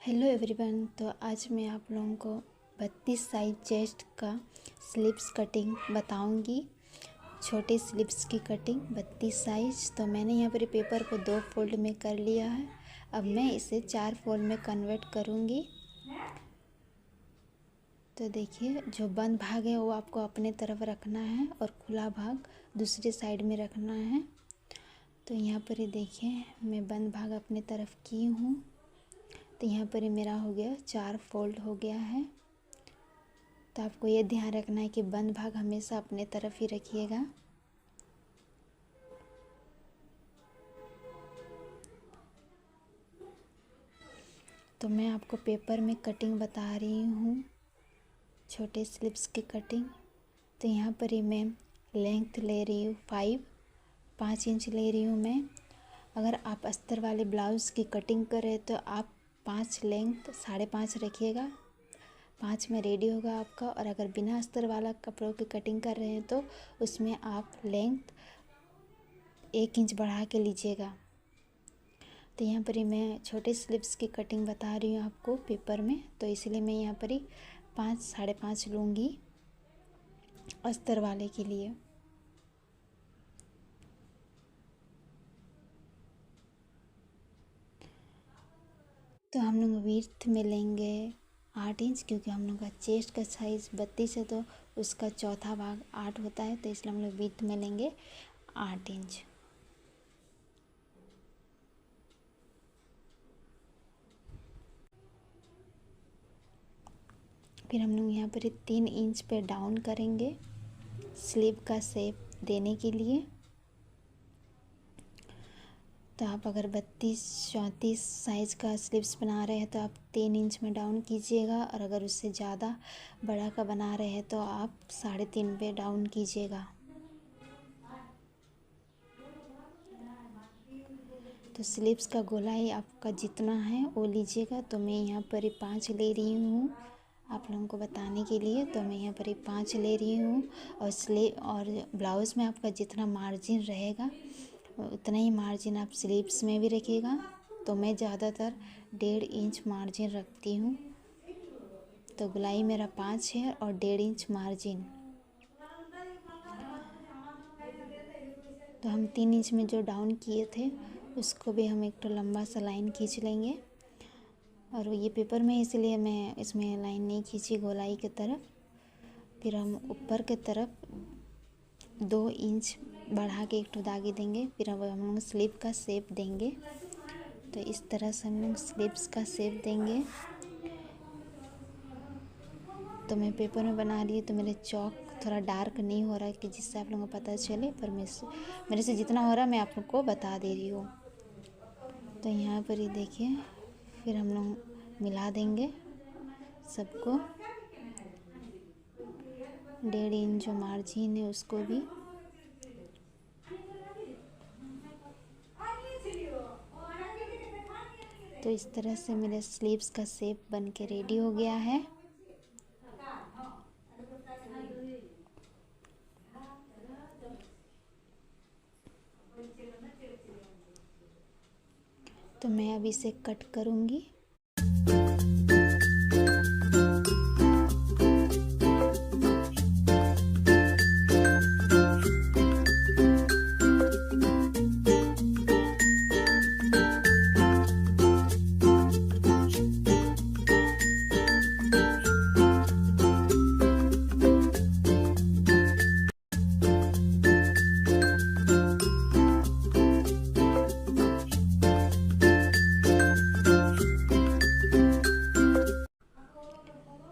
Hello everyone. तो आज मैं आप लोगों को 32 साइज चेस्ट का स्लीव्स कटिंग बताऊंगी। छोटे स्लीव्स की कटिंग 32 साइज। तो मैंने यहाँ पर पेपर को 2 फोल्ड में कर लिया है। अब मैं इसे 4 फोल्ड में कन्वर्ट करूँगी। तो देखिए, जो बंद भाग है वो आपको अपने तरफ रखना है और खुला भाग दूसरी साइड में रखना है। तो यहाँ पर ही देखिए, मैं बंद भाग अपने तरफ की हूँ। तो यहाँ पर ही मेरा हो गया 4 फोल्ड हो गया है। तो आपको ये ध्यान रखना है कि बंद भाग हमेशा अपने तरफ ही रखिएगा। तो मैं आपको पेपर में कटिंग बता रही हूँ, छोटे स्लीव्स की कटिंग। तो यहाँ पर ही मैं लेंथ ले रही हूँ 5 इंच ले रही हूँ मैं। अगर आप अस्तर वाले ब्लाउज़ की कटिंग करें तो आप 5 लेंथ 5.5 रखिएगा। 5 में रेडी होगा आपका। और अगर बिना अस्तर वाला कपड़ों की कटिंग कर रहे हैं तो उसमें आप लेंथ 1 इंच बढ़ा के लीजिएगा। तो यहाँ पर ही मैं छोटे स्लीव्स की कटिंग बता रही हूँ आपको पेपर में। तो इसलिए मैं यहाँ पर ही 5 5.5 लूँगी अस्तर वाले के लिए। तो हम लोग विड्थ में लेंगे 8 इंच, क्योंकि हम लोग का चेस्ट का साइज़ 32 है तो उसका चौथा भाग 8 होता है। तो इसलिए हम लोग विड्थ में लेंगे 8 इंच। फिर हम लोग यहाँ पर 3 इंच पे डाउन करेंगे स्लीव का शेप देने के लिए। तो आप अगर 32-34 साइज़ का स्लीव्स बना रहे हैं तो आप 3 इंच में डाउन कीजिएगा। और अगर उससे ज़्यादा बड़ा का बना रहे हैं तो आप 3.5 पे डाउन कीजिएगा। तो स्लीव्स का गोलाई आपका जितना है वो लीजिएगा। तो मैं यहाँ पर 5 ले रही हूँ आप लोगों को बताने के लिए। तो मैं यहाँ पर 5 ले रही हूँ। और स्लीव और ब्लाउज़ में आपका जितना मार्जिन रहेगा उतना ही मार्जिन आप स्लीव्स में भी रखिएगा। तो मैं ज़्यादातर 1.5 इंच मार्जिन रखती हूँ। तो गोलाई मेरा 5 है और 1.5 इंच मार्जिन। तो हम 3 इंच में जो डाउन किए थे उसको भी हम एक तो लंबा सा लाइन खींच लेंगे। और ये पेपर में इसलिए मैं इसमें लाइन नहीं खींची गोलाई की तरफ। फिर हम ऊपर की तरफ 2 इंच बढ़ा के एक तो दागे देंगे। फिर अब हम लोग स्लीव का शेप देंगे। तो इस तरह से हम लोग स्लीव्स का शेप देंगे। तो मैं पेपर में बना रही हूँ तो मेरे चौक थोड़ा डार्क नहीं हो रहा है कि जिससे आप लोगों को पता चले। पर मेरे से जितना हो रहा है मैं आप लोग को बता दे रही हूँ। तो यहाँ पर ही देखिए, फिर हम लोग मिला देंगे सबको। 1.5 इंच जो मार्जिन है उसको भी। तो इस तरह से मेरे स्लीव्स का शेप बन के रेडी हो गया है। तो मैं अब इसे कट करूँगी।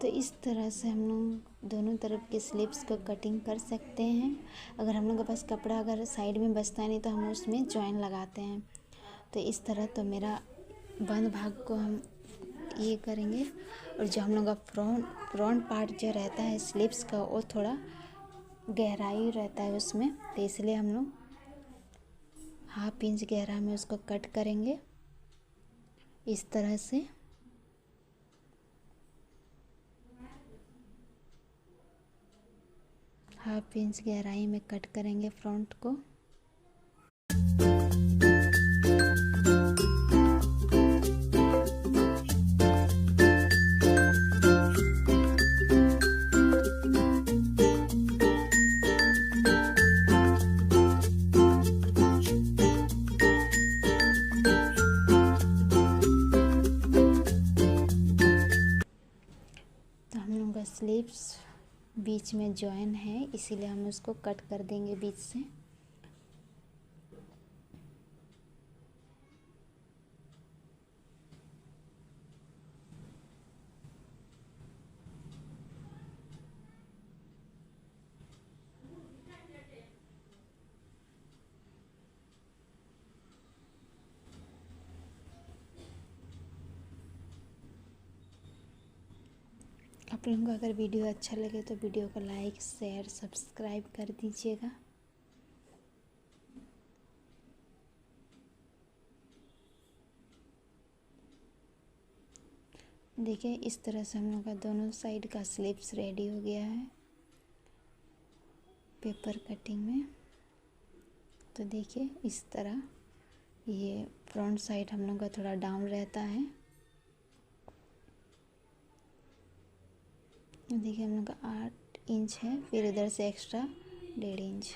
तो इस तरह से हम लोग दोनों तरफ के स्लीव्स को कटिंग कर सकते हैं। अगर हम लोग के पास कपड़ा अगर साइड में बचता नहीं तो हम उसमें जॉइन लगाते हैं। तो इस तरह तो मेरा बंद भाग को हम ये करेंगे। और जो हम लोग का फ्रंट पार्ट जो रहता है स्लीव्स का वो थोड़ा गहराई रहता है उसमें। तो इसलिए हम लोग 1/2 इंच गहरा में उसको कट करेंगे इस तरह से। हाफ इंच गहराई में कट करेंगे फ्रंट को। स्लीव्स बीच में जॉइन है, इसीलिए हम उसको कट कर देंगे बीच से। आप लोगों को अगर वीडियो अच्छा लगे तो वीडियो को लाइक शेयर सब्सक्राइब कर दीजिएगा। देखिए इस तरह से हम लोग का दोनों साइड का स्लीव्स रेडी हो गया है पेपर कटिंग में। तो देखिए इस तरह ये फ्रंट साइड हम लोग का थोड़ा डाउन रहता है। देखिए हम लोग का 8 इंच है, फिर इधर से एक्स्ट्रा 1.5 इंच।